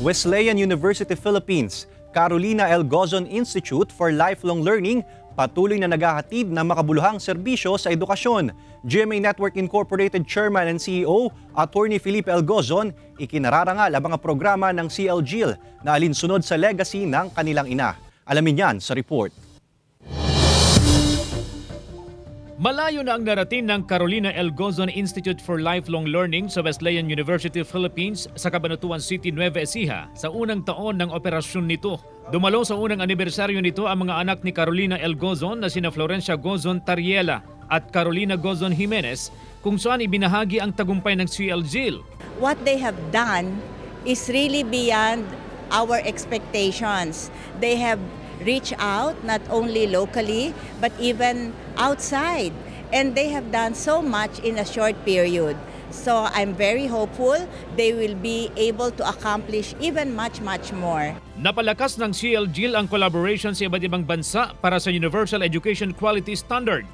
Wesleyan University Philippines, Carolina L. Gozon Institute for Lifelong Learning patuloy na naghahatid ng makabuluhang serbisyo sa edukasyon. GMA Network Incorporated Chairman and CEO, Attorney Felipe L. Gozon, ikinararangal ang mga programa ng CLGIL na alinsunod sa legacy ng kanilang ina. Alamin yan sa report. Malayo na ang narating ng Carolina L. Gozon Institute for Lifelong Learning sa Wesleyan University Philippines sa Cabanatuan City, Nueva Ecija sa unang taon ng operasyon nito. Dumalo sa unang anibersaryo nito ang mga anak ni Carolina L. Gozon na sina Florencia Gozon Tariela at Carolina Gozon Jimenez kung saan ibinahagi ang tagumpay ng CLGIL. What they have done is really beyond our expectations. They have reach out not only locally but even outside, and they have done so much in a short period. So I'm very hopeful they will be able to accomplish even much more. Napalakas ng CLGIL ang collaboration sa iba't ibang bansa para sa Universal Education Quality Standard.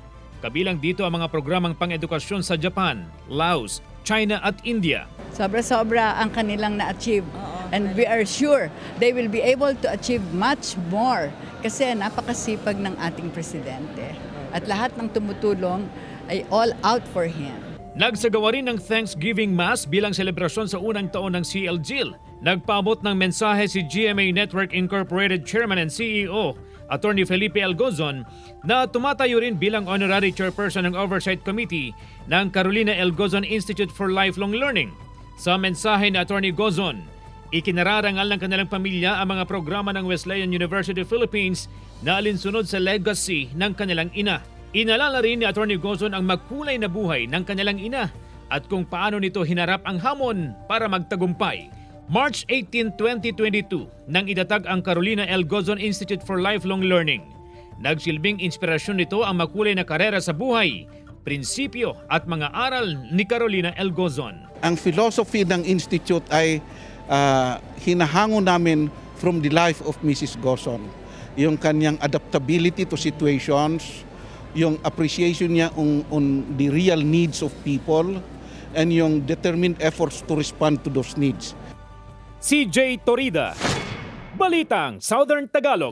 Kabilang dito ang mga programang pang-edukasyon sa Japan, Laos, China at India. Sobra-sobra ang kanilang na-achieve. And we are sure they will be able to achieve much more kasi napakasipag ng ating presidente. At lahat ng tumutulong ay all out for him. Nagsagawa rin ng Thanksgiving Mass bilang selebrasyon sa unang taon ng CLGIL. Nagpaabot ng mensahe si GMA Network Incorporated Chairman and CEO, Attorney Felipe L. Gozon, na tumatayo rin bilang Honorary Chairperson ng Oversight Committee ng Carolina L. Gozon Institute for Lifelong Learning. Sa mensahe ni Attorney Gozon, ikinararangal ng kanilang pamilya ang mga programa ng Wesleyan University Philippines na alinsunod sa legacy ng kanilang ina. Inalala rin ni Attorney Gozon ang magkulay na buhay ng kanilang ina at kung paano nito hinarap ang hamon para magtagumpay. March 18, 2022, nang itatag ang Carolina L. Gozon Institute for Lifelong Learning. Nagsilbing inspirasyon nito ang makulay na karera sa buhay, prinsipyo at mga aral ni Carolina L. Gozon. Ang philosophy ng Institute ay hinahango namin from the life of Mrs. Gozon. Yung kanyang adaptability to situations, yung appreciation niya on the real needs of people, and yung determined efforts to respond to those needs. CJ Torida, Balitang Southern Tagalog.